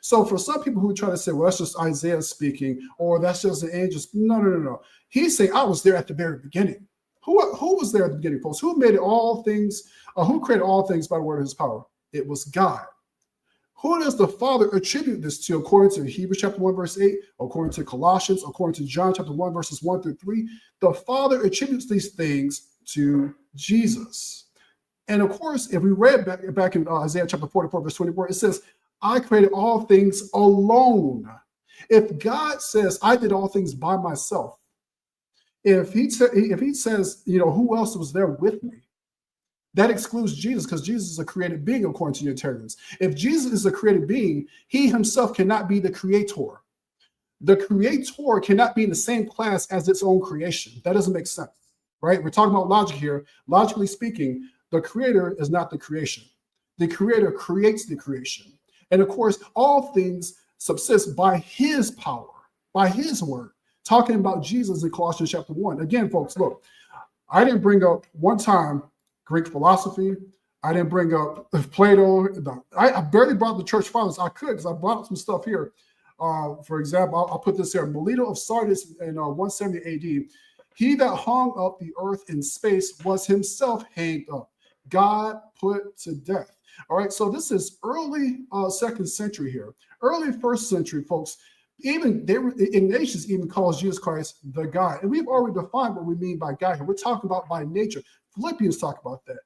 So for some people who try to say, well, that's just Isaiah speaking, or that's just an angel. No. He's saying, I was there at the very beginning. Who was there at the beginning, folks? Who made all things, who created all things by the word of his power? It was God. Who does the Father attribute this to according to Hebrews chapter 1, verse 8, according to Colossians, according to John chapter 1, verses 1 through 3? The Father attributes these things to Jesus. And of course, if we read back in Isaiah chapter 44, verse 24, it says, I created all things alone. If God says, I did all things by myself, if he says, who else was there with me? That excludes Jesus, because Jesus is a created being according to Unitarians. If Jesus is a created being, he himself cannot be the creator. The creator cannot be in the same class as its own creation. That doesn't make sense, right? We're talking about logic here. Logically speaking, the creator is not the creation. The creator creates the creation. And of course, all things subsist by his power, by his word. Talking about Jesus in Colossians chapter 1. Again, folks, look, I didn't bring up one time Greek philosophy. I didn't bring up Plato. I barely brought the church fathers. I could, because I brought up some stuff here. For example, I'll put this here. Melito of Sardis in 170 AD. He that hung up the earth in space was himself hanged up. God put to death. All right, so this is early second century here. Early first century, folks. Ignatius even calls Jesus Christ the God. And we've already defined what we mean by God here. We're talking about by nature. Philippians talk about that.